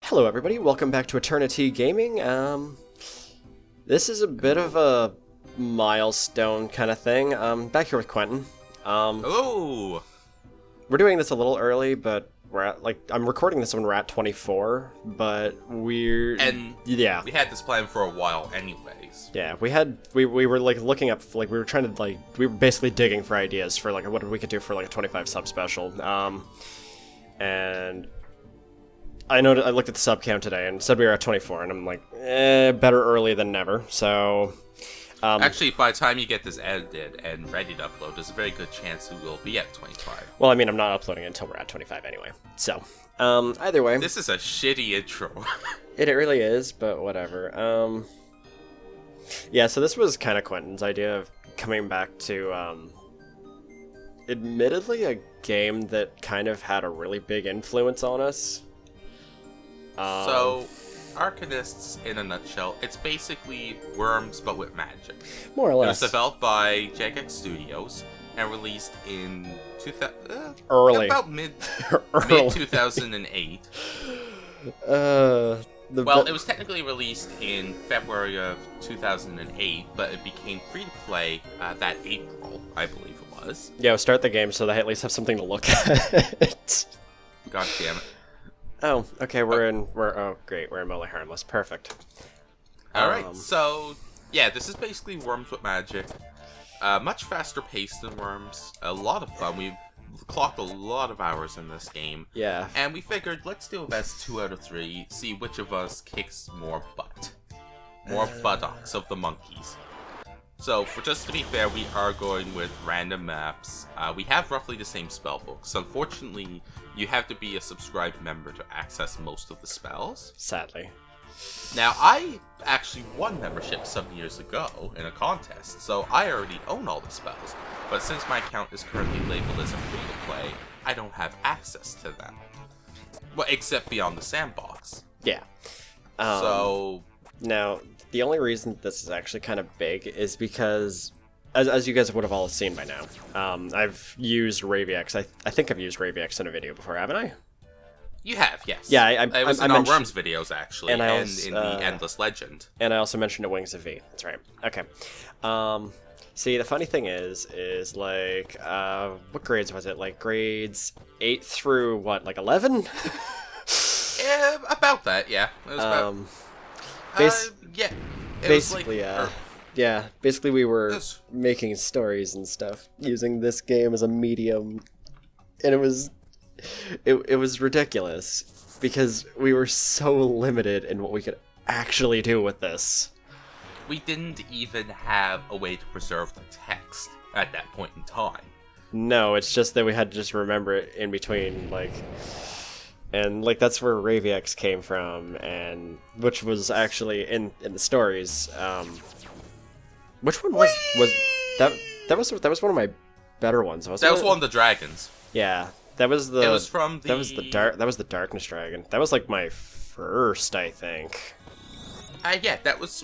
Hello everybody, welcome back to EterniTea Gaming. This is a bit of a milestone kind of thing. Back here with Quentin. Hello! We're doing this a little early, but we're at, I'm recording this when we're at 24, but yeah. We had this plan for a while anyways. Yeah, we were looking up, we were trying to, we were basically digging for ideas for, what we could do for, a 25 sub special. And I looked at the sub count today and said we were at 24, and I'm like, better early than never. So, actually, by the time you get this edited and ready to upload, there's a very good chance we will be at 25. Well, I mean, I'm not uploading it until we're at 25 anyway. So, either way, this is a shitty intro. it really is, but whatever. Yeah. So this was kind of Quentin's idea of coming back to, admittedly, a game that kind of had a really big influence on us. So, Arcanists, in a nutshell, it's basically Worms but with magic. More or It was less. developed by Jagex Studios and released in Early. about mid Early. 2008. Well, It was technically released in February of 2008, but it became free to play that April, I believe it was. yeah, we'll start the game so they at least have something to look at. God damn it. Oh, okay, oh great, we're in Mole Harmless. Perfect. Alright, so, yeah, this is basically Worms with magic. Much faster paced than Worms. A lot of fun. We've clocked a lot of hours in this game. Yeah. And we figured, let's do a best 2 out of 3, see which of us kicks more butt. More buttocks of the monkeys. So, just to be fair, we are going with random maps. We have roughly the same spell books. Unfortunately, you have to be a subscribed member to access most of the spells. Sadly. Now, I actually won membership some years ago in a contest, so I already own all the spells. But since my account is currently labeled as a free-to-play, I don't have access to them. Well, except beyond the sandbox. Yeah. So... Now, the only reason this is actually kind of big is because, as you guys would have all seen by now, I've used RaveX. I think I've used RaveX in a video before, haven't I? You have, yes. Yeah, it was in our Worms videos, actually, and also, in the Endless Legend. And I also mentioned it Wings of V. That's right. Okay. See, the funny thing is what grades was it? Grades 8 through, 11? Yeah, about that, yeah. It was about... yeah. Basically, yeah. Basically, we were making stories and stuff using this game as a medium, and it was ridiculous because we were so limited in what we could actually do with this. We didn't even have a way to preserve the text at that point in time. No, it's just that we had to just remember it in between, and that's where RaveX came from, and which was actually in the stories. Which one was that? That was one of my better ones, wasn't it? That was one of the dragons. Yeah, that was the. It was from the. That was the Darkness Dragon. That was my first, I think. Yeah,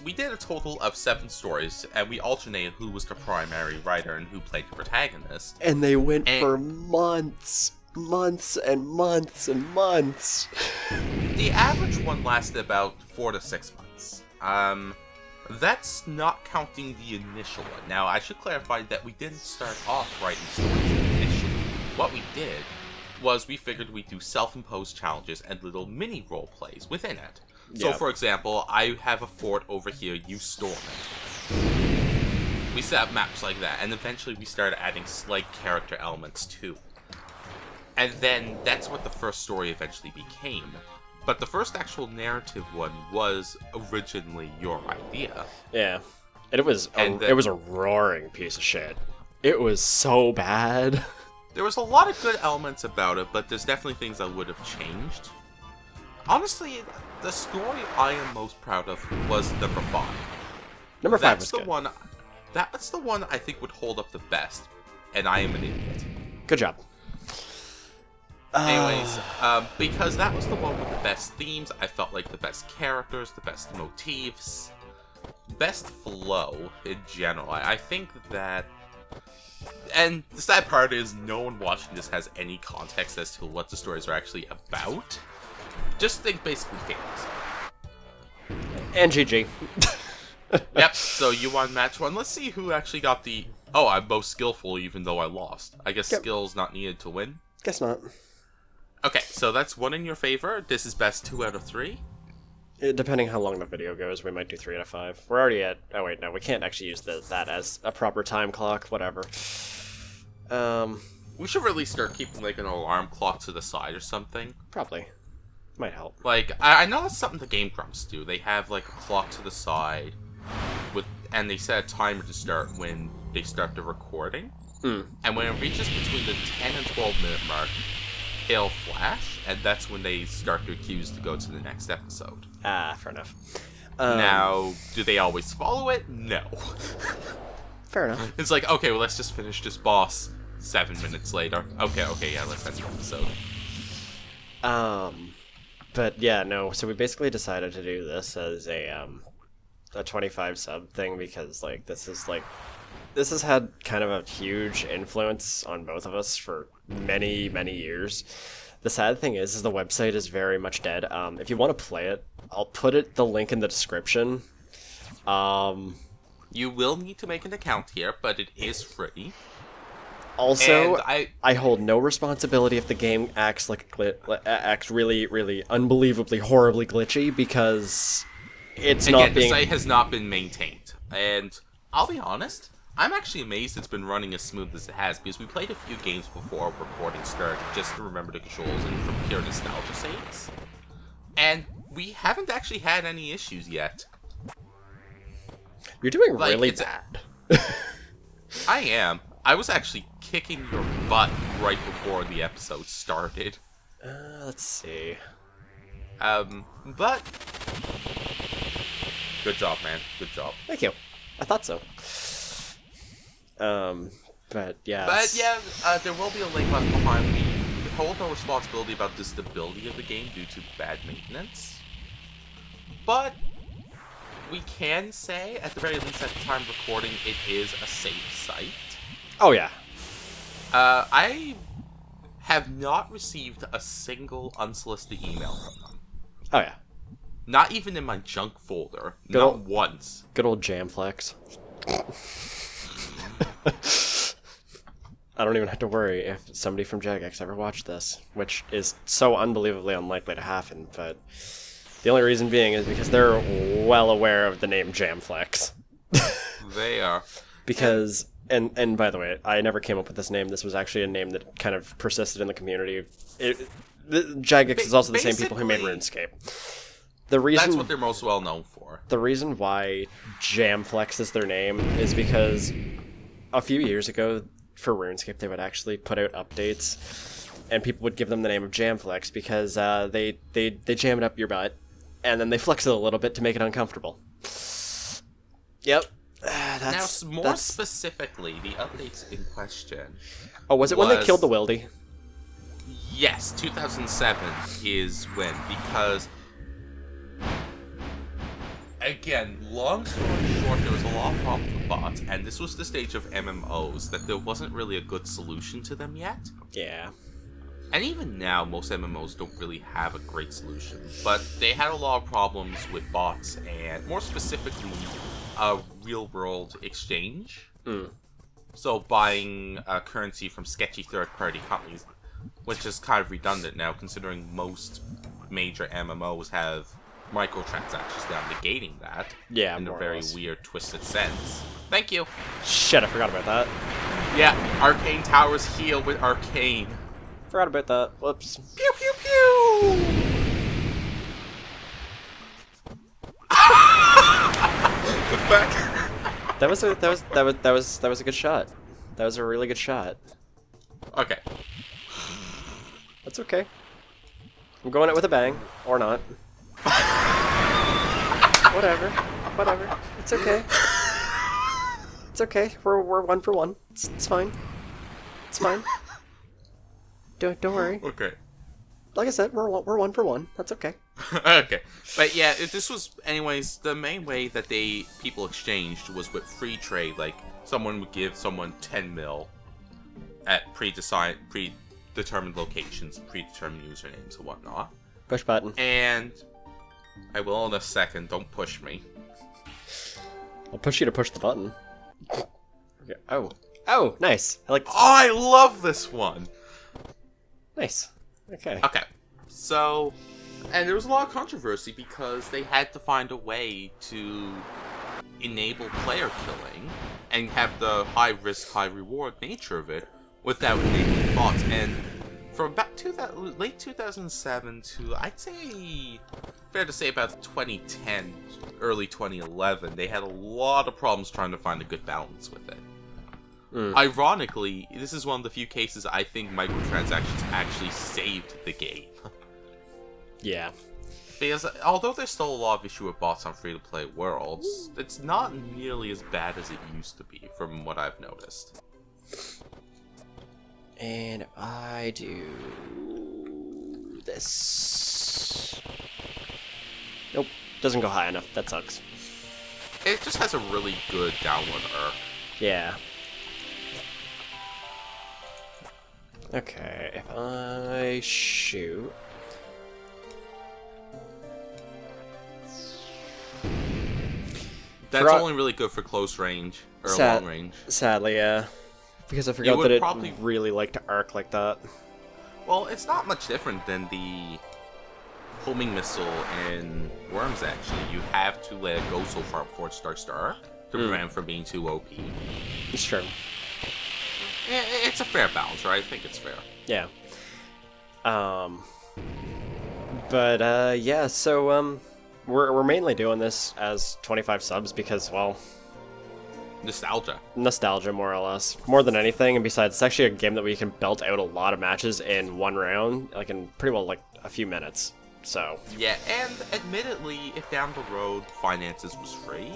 we did a total of 7 stories, and we alternated who was the primary writer and who played the protagonist. And they went for months and months and months. The average one lasted about 4 to 6 months. That's not counting the initial one. Now, I should clarify that we didn't start off writing stories initially. What we did was we figured we'd do self-imposed challenges and little mini role plays within it. So, for example, I have a fort over here, you storm it. We set up maps like that, and eventually we started adding slight character elements too. And then that's what the first story eventually became. But the first actual narrative one was originally your idea. Yeah. And it was a roaring piece of shit. It was so bad. There was a lot of good elements about it, but there's definitely things I would have changed. Honestly, the story I am most proud of was number 5. Number 5 was good. That's the one I think would hold up the best, and I am an idiot. Good job. Anyways, because that was the one with the best themes, I felt like the best characters, the best motifs, best flow in general. I think that... And the sad part is no one watching this has any context as to what the stories are actually about. Just think basically famous. And GG. Yep, so you won match 1. Let's see who actually got the... Oh, I'm most skillful even though I lost. I guess skill's not needed to win? Guess not. Okay, so that's 1 in your favor. This is best 2 out of 3. Depending how long the video goes, we might do 3 out of 5. We're already at... Oh wait, no, we can't actually use that as a proper time clock. Whatever. We should really start keeping like an alarm clock to the side or something. Probably. Might help. Like, I know that's something the Game Grumps do. They have like a clock to the side, and they set a timer to start when they start the recording. And when it reaches between the 10 and 12 minute mark, it'll flash, and that's when they start their cues to go to the next episode. Ah, fair enough. Now, do they always follow it? No. Fair enough. It's like, okay, well, let's just finish this boss 7 minutes later. Okay, yeah, let's end the episode. But yeah, no, so we basically decided to do this as a 25 sub thing because, like, this has had kind of a huge influence on both of us for many, many years. The sad thing is the website is very much dead. If you want to play it, I'll put the link in the description. You will need to make an account here, but it is free. Also, I hold no responsibility if the game acts acts really, really unbelievably horribly glitchy because it's not being... the site has not been maintained. And I'll be honest, I'm actually amazed it's been running as smooth as it has because we played a few games before recording started just to remember the controls and from pure nostalgia sakes. And we haven't actually had any issues yet. You're doing really bad. I am. I was actually kicking your butt right before the episode started. Let's see. But... Good job, man. Good job. Thank you. I thought so. But yeah. But yeah, there will be a link left behind. We hold no responsibility about the stability of the game due to bad maintenance. But we can say, at the very least at the time of recording, it is a safe site. Oh, yeah. I have not received a single unsolicited email from them. Oh, yeah. Not even in my junk folder. Not once. Good old Jamflex. I don't even have to worry if somebody from Jagex ever watched this, which is so unbelievably unlikely to happen, but the only reason being is because they're well aware of the name Jamflex. They are. Because... And by the way, I never came up with this name. This was actually a name that kind of persisted in the community. Jagex is also the same people who made RuneScape. That's what they're most well known for. The reason why Jamflex is their name is because a few years ago for RuneScape they would actually put out updates, and people would give them the name of Jamflex because they jam it up your butt, and then they flex it a little bit to make it uncomfortable. Yep. More specifically, the updates in question. Oh, was it when they killed the Wildy? Yes, 2007 is when, because again, long story short, there was a lot of problems with bots, and this was the stage of MMOs that there wasn't really a good solution to them yet. Yeah. And even now, most MMOs don't really have a great solution, but they had a lot of problems with bots, and more specifically, a real-world exchange. So buying currency from sketchy third-party companies, which is kind of redundant now, considering most major MMOs have microtransactions now, negating that. Yeah, in a very weird, twisted sense. Thank you. Shit, I forgot about that. Yeah, Arcane Towers heal with Arcane. Forgot about that. Whoops. Pew pew pew. The fact. That was a good shot. That was a really good shot. Okay. That's okay. I'm going it with a bang, or not. Whatever. It's okay. It's okay. We're 1 for 1. It's fine. It's fine. Don't worry. Okay. Like I said, we're 1 for 1. That's okay. Okay. But yeah, this was, anyways, the main way that people exchanged was with free trade. Like, someone would give someone 10 mil at predetermined locations, predetermined usernames and whatnot. Push button. And I will in a second. Don't push me. I'll push you to push the button. Okay. Oh. Oh, nice. I like this. Oh, I love this one. Nice. Okay. Okay. So, and there was a lot of controversy because they had to find a way to enable player killing and have the high risk, high reward nature of it without enabling bots. And from about late 2007 to, I'd say, fair to say about 2010, early 2011, they had a lot of problems trying to find a good balance with it. Ironically, this is one of the few cases I think microtransactions actually saved the game. Yeah. Because although there's still a lot of issue with bots on free-to-play worlds, it's not nearly as bad as it used to be, from what I've noticed. And I do this. Nope, doesn't go high enough. That sucks. It just has a really good downward arc. Yeah. Okay, if I shoot... That's only really good for close range, or long range. Sadly, yeah. Because I forgot that it really like to arc like that. Well, it's not much different than the homing missile in Worms, actually. You have to let it go so far before it starts to arc, to prevent it from being too OP. It's true. It's a fair balance, right? I think it's fair. Yeah. But, yeah, so, we're mainly doing this as 25 subs because, well... Nostalgia, more or less. More than anything, and besides, it's actually a game that we can belt out a lot of matches in one round, like in pretty well, like, a few minutes, so... Yeah, and admittedly, if down the road finances was free,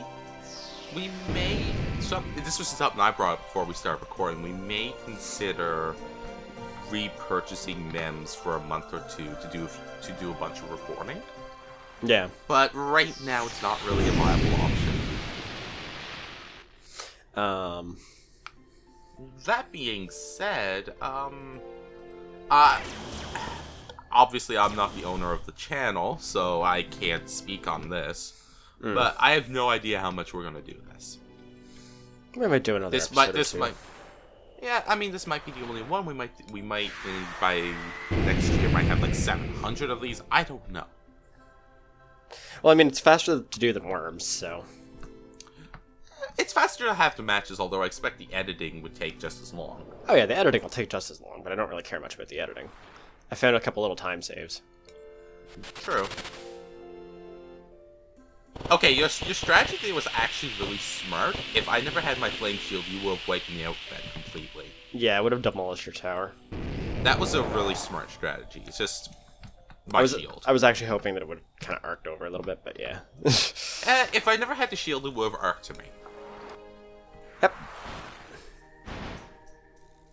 we may... This was something I brought up before we started recording. We may consider repurchasing MEMS for a month or two to do a bunch of recording. Yeah. But right now, it's not really a viable option. That being said, obviously I'm not the owner of the channel, so I can't speak on this. But I have no idea how much we're gonna do this. We might do another episode or two. Yeah, I mean, this might be the only one. We might by next year might have like 700 of these. I don't know. Well, I mean, it's faster to do than Worms, so... It's faster to have the matches, although I expect the editing would take just as long. Oh yeah, the editing will take just as long, but I don't really care much about the editing. I found a couple little time saves. True. Okay, your strategy was actually really smart. If I never had my flame shield, you would have wiped me out then completely. Yeah, I would have demolished your tower. That was a really smart strategy. It's just my shield. I was actually hoping that it would kind of arced over a little bit, but yeah. If I never had the shield, it would have arced to me. Yep.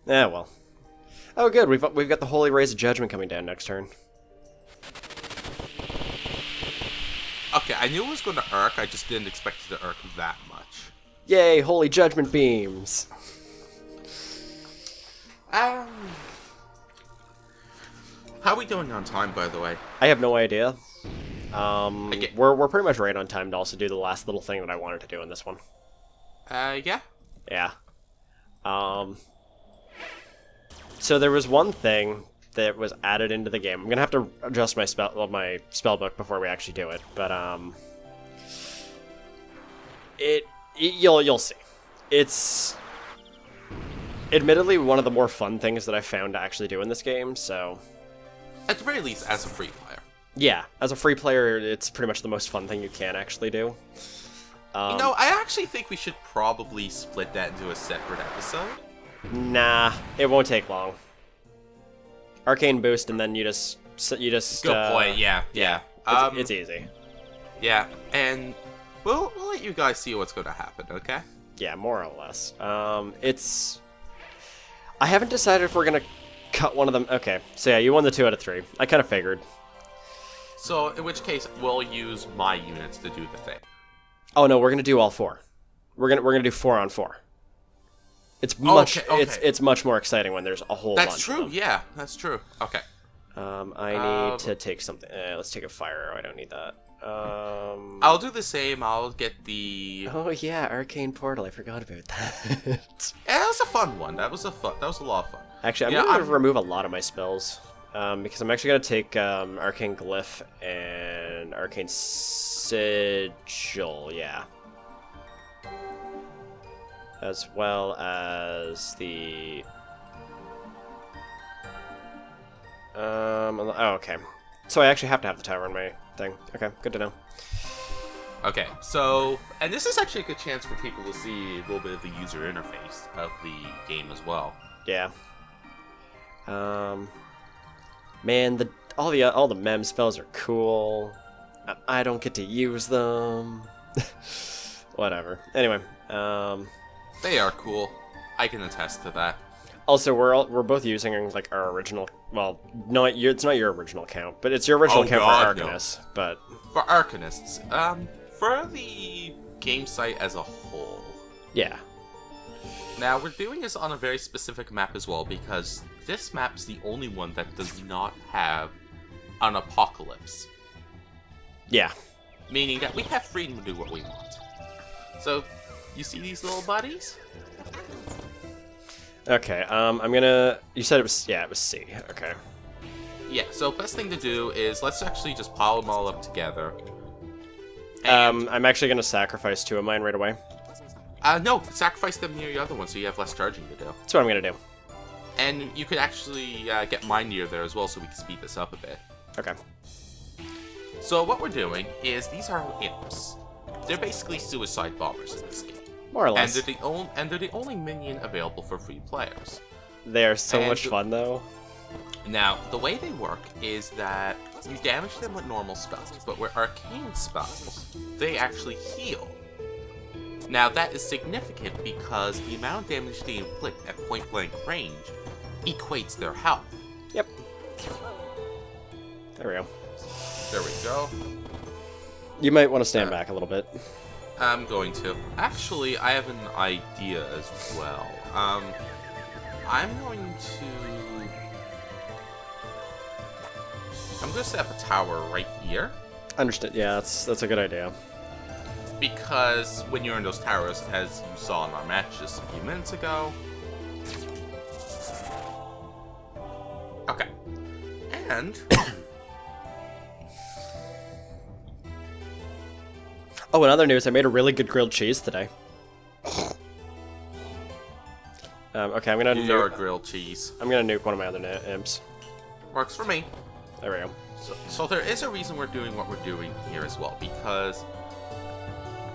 Yeah, well. Oh, good. We've got the Holy Rays of Judgment coming down next turn. Okay, I knew it was going to arc. I just didn't expect it to arc that much. Yay, Holy Judgment Beams! How are we doing on time, by the way? I have no idea. We're pretty much right on time to also do the last little thing that I wanted to do in this one. Yeah? Yeah. So there was one thing that was added into the game. I'm gonna have to adjust my spell book before we actually do it, but you'll see. It's admittedly one of the more fun things that I found to actually do in this game. So at the very least, as a free player. Yeah, as a free player, it's pretty much the most fun thing you can actually do. You know, I actually think we should probably split that into a separate episode. Nah, it won't take long. Arcane boost, and then you just good point. Yeah. It's easy. Yeah, and we'll let you guys see what's going to happen. Okay? Yeah, more or less. I haven't decided if we're gonna cut one of them. Okay, so yeah, you won the 2 out of 3. I kind of figured. So in which case, we'll use my units to do the thing. Oh no, we're gonna do all 4. We're gonna do 4 on 4. It's much more exciting when there's a whole bunch. That's true. Of them. Yeah, that's true. Okay. I need to take something. Let's take a fire arrow. I don't need that. I'll do the same. I'll get the... Oh yeah, Arcane Portal. I forgot about that. Yeah, that was a fun one. That was a lot of fun. Actually, I'm gonna remove a lot of my spells. Because I'm actually gonna take Arcane Glyph and Arcane Sigil, yeah. As well as the... oh, okay. So I actually have to have the tower in my thing. Okay, good to know. Okay, so... And this is actually a good chance for people to see a little bit of the user interface of the game as well. Yeah. Man, all the mem spells are cool. I don't get to use them. Whatever. Anyway, They are cool. I can attest to that. Also, we're both using like our original. Well, no, it's not your original account, but it's your original account for Arcanists. No. But for Arcanists, for the game site as a whole. Yeah. Now we're doing this on a very specific map as well because this map's the only one that does not have an apocalypse. Yeah. Meaning that we have freedom to do what we want. So, you see these little buddies? Okay, I'm gonna... You said it was C. Okay. Yeah, so best thing to do is let's actually just pile them all up together. I'm actually gonna sacrifice 2 of mine right away. No, sacrifice them near the other one so you have less charging to do. That's what I'm gonna do. And you could actually get mine near there as well so we can speed this up a bit. Okay. So what we're doing is these are imps. They're basically suicide bombers in this game. More or less. And they're the only minion available for free players. They are so much fun though. Now, the way they work is that you damage them with normal spells, but with arcane spells, they actually heal. Now, that is significant because the amount of damage they inflict at point-blank range equates their health. Yep. There we go. There we go. You might want to stand back a little bit. I'm going to. Actually, I have an idea as well. I'm going to set up a tower right here. Understood. Yeah, that's a good idea. Because when you're in those towers, as you saw in our match just a few minutes ago. Okay. And... Oh, in other news, I made a really good grilled cheese today. Okay, I'm gonna nuke... grilled cheese. I'm gonna nuke one of my other imps. Works for me. There we go. So there is a reason we're doing what we're doing here as well, because...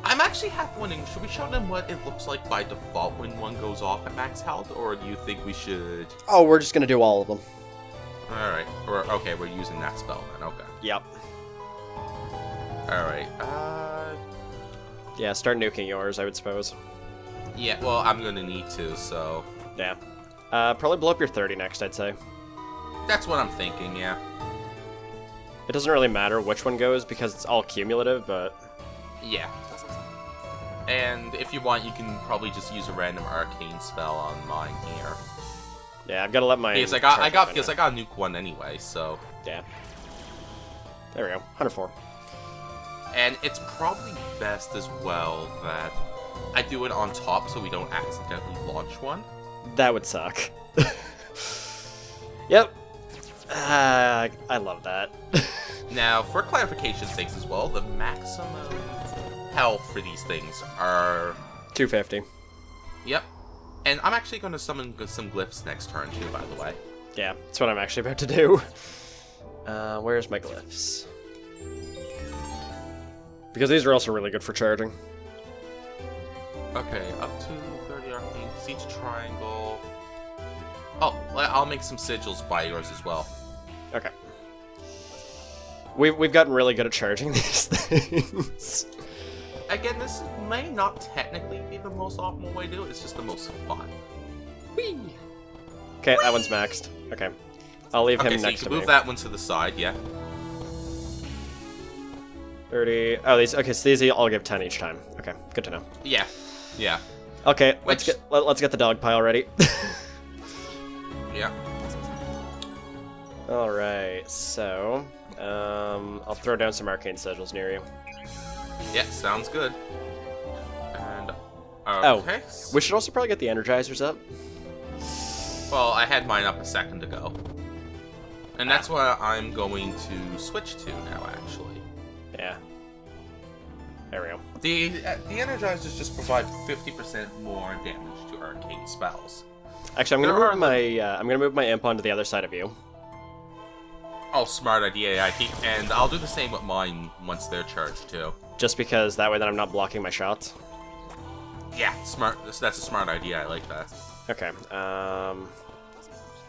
I'm actually half wondering, should we show them what it looks like by default when one goes off at max health, or do you think we should... Oh, we're just gonna do all of them. Alright, okay, we're using that spell then, okay. Yep. Alright, yeah, start nuking yours, I would suppose. Yeah, well, I'm gonna need to, so... Yeah. Probably blow up your 30 next, I'd say. That's what I'm thinking, yeah. It doesn't really matter which one goes, because it's all cumulative, but... Yeah. And if you want, you can probably just use a random arcane spell on mine here. Yeah, I've got to let my... Because I got a nuke one anyway, so... Yeah. There we go, 104. And it's probably best as well that I do it on top so we don't accidentally launch one. That would suck. Yep. I love that. Now, for clarification's sakes as well, the maximum health for these things are... 250. Yep. And I'm actually going to summon some glyphs next turn too, by the way. Yeah, that's what I'm actually about to do. Where's my glyphs? Because these are also really good for charging. Okay, up to 30 arcane, siege triangle. Oh, I'll make some sigils by yours as well. Okay. We've gotten really good at charging these things. Again, this may not technically be the most optimal way to do it, it's just the most fun. Whee! Okay, that one's maxed. Okay. I'll leave him next to me. Move that one to the side, yeah. 30. Oh, these. Okay, so these I'll give 10 each time. Okay, good to know. Yeah. Yeah. Okay, let's get the dog pile ready. Yeah. Alright, so... I'll throw down some arcane sigils near you. Yeah, sounds good. And... Oh, okay. we should also probably get the energizers up. Well, I had mine up a second ago. And that's what I'm going to switch to now, actually. Yeah. There we go. The energizers just provide 50% more damage to arcane spells. Actually, I'm gonna move my imp onto the other side of you. Oh, smart idea, IT. And I'll do the same with mine once they're charged, too. Just because that way then I'm not blocking my shots. Yeah, smart. That's a smart idea. I like that. Okay,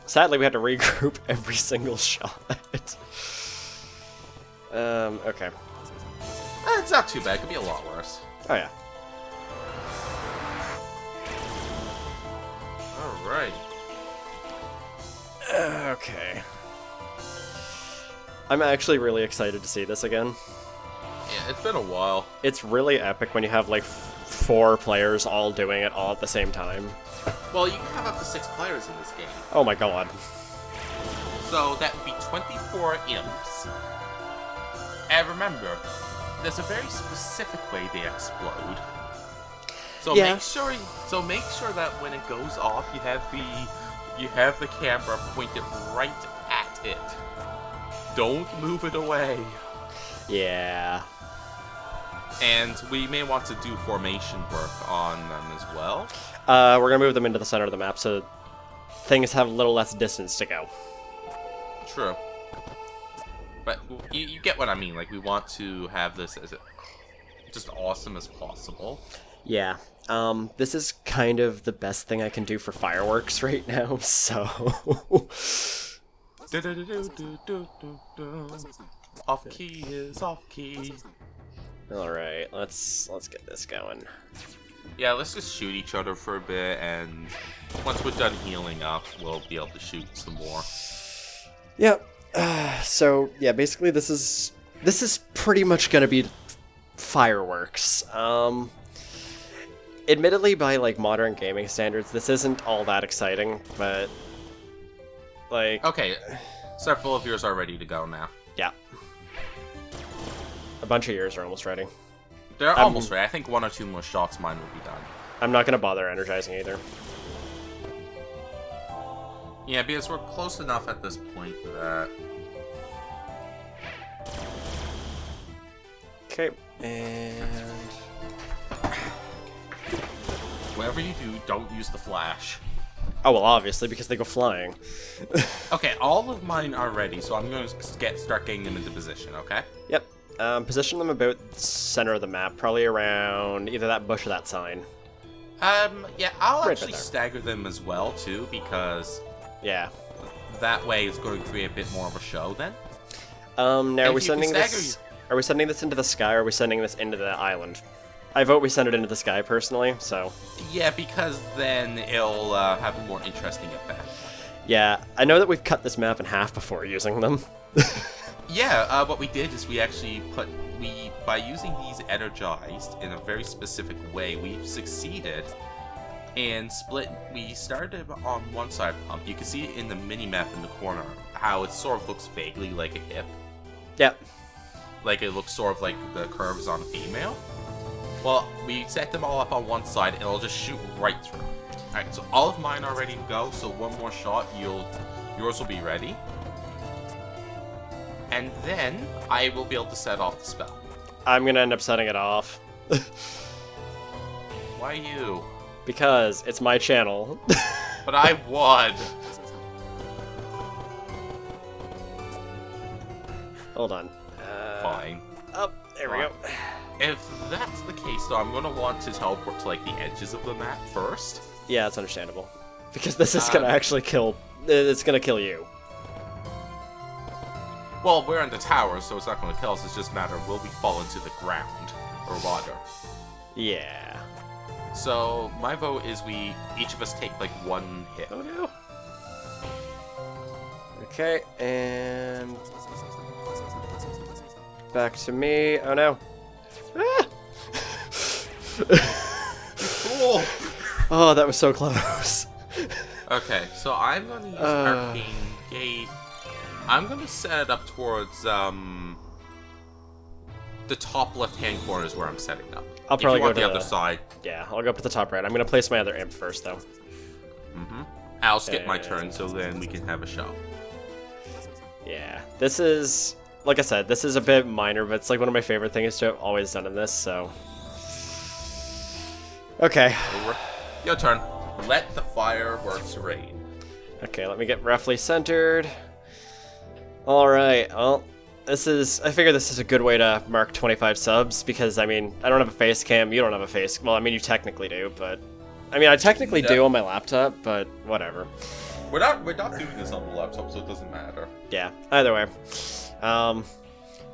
sadly we had to regroup every single shot. Okay. It's not too bad. It could be a lot worse. Oh yeah. Alright. Okay. I'm actually really excited to see this again. Yeah, it's been a while. It's really epic when you have like 4 players all doing it all at the same time. Well, you can have up to 6 players in this game. Oh my god. So that would be 24 imps. And remember, there's a very specific way they explode. So Yeah. make sure that when it goes off, you have the camera pointed right at it. Don't move it away. Yeah. And we may want to do formation work on them as well. We're gonna move them into the center of the map so things have a little less distance to go. True. But you get what I mean. Like, we want to have this as just awesome as possible. Yeah. This is kind of the best thing I can do for fireworks right now, so... Off key is off key. Alright, let's get this going. Yeah, let's just shoot each other for a bit, and once we're done healing up, we'll be able to shoot some more. Yep. So yeah, basically this is pretty much gonna be fireworks. Admittedly, by like modern gaming standards, this isn't all that exciting, but like Okay, several of yours are ready to go now. yeah, a bunch of yours are almost ready. They're almost ready. I think 1 or 2 more shots, mine will be done. I'm not gonna bother energizing either. Yeah, because we're close enough at this point that... Okay, and Whatever you do, don't use the flash. oh well, obviously because they go flying. Okay, all of mine are ready, so I'm going to start getting them into position, okay? Yep. Position them about the center of the map, probably around either that bush or that sign. Yeah, I'll Right actually there. stagger them as well, too, because Yeah. that way it's going to create a bit more of a show then. Now are we if you can sending stagger this? Are we sending this into the sky, or are we sending this into the island? I vote we send it into the sky personally. So. Yeah, because then it'll have a more interesting effect. Yeah, I know that we've cut this map in half before using them. Yeah, what we did is we actually by using these energized in a very specific way, we've succeeded and we started on one side pump. You can see it in the mini-map in the corner, how it sort of looks vaguely like a hip. Yep. Like it looks sort of like the curves on a female. Well, we set them all up on one side and it'll just shoot right through. Alright, so all of mine are ready to go, so one more shot, yours will be ready. And then I will be able to set off the spell. I'm gonna end up setting it off. Why you? Because it's my channel. But I won! Hold on. Fine. Oh, there we go. If that's the case, though, I'm gonna want to teleport to, like, the edges of the map first. Yeah, that's understandable. Because this is gonna actually kill... It's gonna kill you. Well, we're in the tower, so it's not gonna kill us, it's just a matter of will we fall into the ground or water. Yeah. So, my vote is each of us take, like, 1 hit. Oh no. Okay, and... back to me. Oh no. Ah! Cool! Oh, that was so close. Okay, so I'm gonna use Arcane Gate. I'm gonna set it up towards the top left-hand corner is where I'm setting up. I'll probably go to the other side. Yeah, I'll go up at the top right. I'm gonna place my other imp first, though. I'll skip my turn, so then we can have a show. Yeah, this is, like I said, this is a bit minor, but it's like one of my favorite things to have always done in this, so... Okay. Your turn. Let the fireworks rain. Okay, let me get roughly centered. Alright, well, this is... I figure this is a good way to mark 25 subs, because, I mean, I don't have a face cam, you don't have a face... Well, I mean, you technically do, but... I mean, I technically do on my laptop, but whatever. We're not doing this on the laptop, so it doesn't matter. Yeah, either way.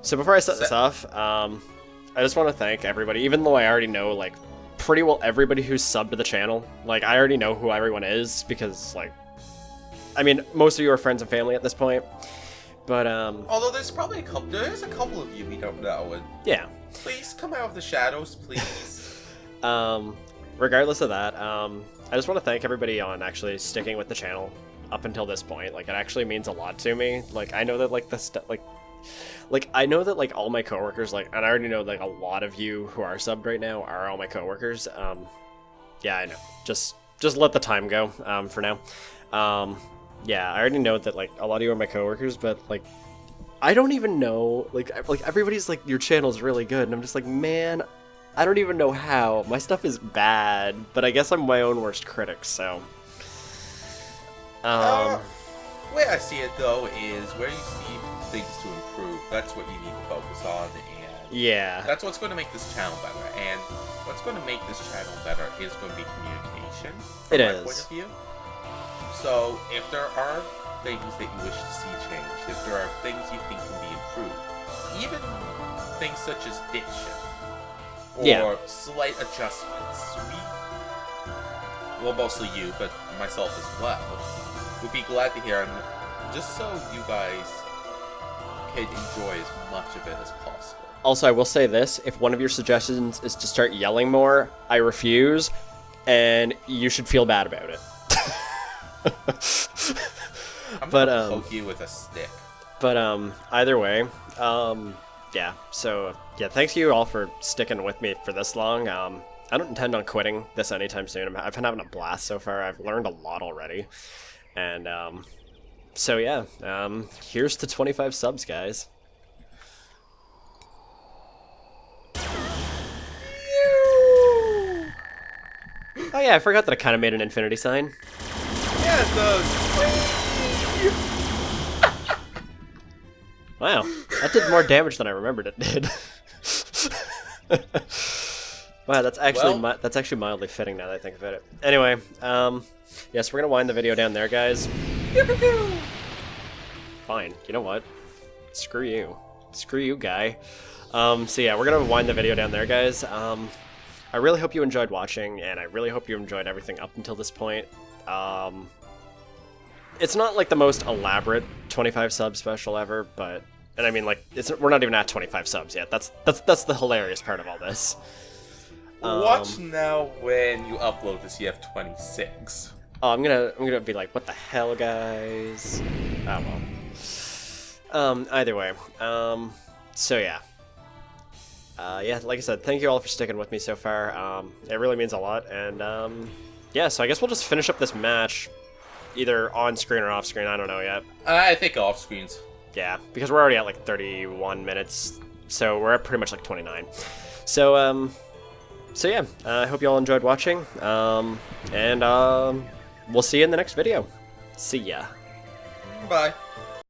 So before I set this off, I just want to thank everybody, even though I already know, like, pretty well everybody who's subbed to the channel. Like, I already know who everyone is, because, like, I mean, most of you are friends and family at this point, but, although there's probably a couple of you we don't know, and... Yeah. Please come out of the shadows, please. Regardless of that, I just want to thank everybody on actually sticking with the channel up until this point. Like, it actually means a lot to me. Like, I know that, like, I know that, like, all my coworkers, like, and I already know, like, a lot of you who are subbed right now are all my coworkers. Yeah, I know. Just let the time go, for now. Yeah, I already know that, like, a lot of you are my coworkers, but, like, I don't even know, like, everybody's like, your channel's really good, and I'm just like, man, I don't even know how. My stuff is bad, but I guess I'm my own worst critic, so... The way I see it, though, is where you see things to improve, that's what you need to focus on, and... Yeah. That's what's going to make this channel better, and what's going to make this channel better is going to be communication, from my point of view. So, if there are things that you wish to see changed, if there are things you think can be improved, even things such as diction, or slight adjustments. Well, mostly you, but myself as well, would be glad to hear, just so you guys can enjoy as much of it as possible. Also, I will say this, if one of your suggestions is to start yelling more, I refuse, and you should feel bad about it. I'm gonna poke you with a stick. But, either way, yeah, so, yeah, thanks to you all for sticking with me for this long. I don't intend on quitting this anytime soon. I've been having a blast so far. I've learned a lot already. And, so yeah, here's to 25 subs, guys. Oh yeah, I forgot that I kind of made an infinity sign. Yeah, it does. Wow, that did more damage than I remembered it did. Wow, that's actually mildly fitting now that I think about it. Anyway, yes, we're gonna wind the video down there, guys. Fine, you know what? Screw you, guy. So yeah, we're gonna wind the video down there, guys. I really hope you enjoyed watching, and I really hope you enjoyed everything up until this point. It's not like the most elaborate 25 sub special ever, but, and I mean, like, we're not even at 25 subs yet. That's the hilarious part of all this. Watch now when you upload this. You have 26. Oh, I'm gonna be like, what the hell, guys? Oh well. Either way. So yeah. Yeah, like I said, thank you all for sticking with me so far. It really means a lot, and yeah, so I guess we'll just finish up this match, either on screen or off screen. I don't know yet. I think off screens. Yeah, because we're already at like 31 minutes, so we're at pretty much like 29. So so yeah, I hope you all enjoyed watching, and we'll see you in the next video. See ya. Bye.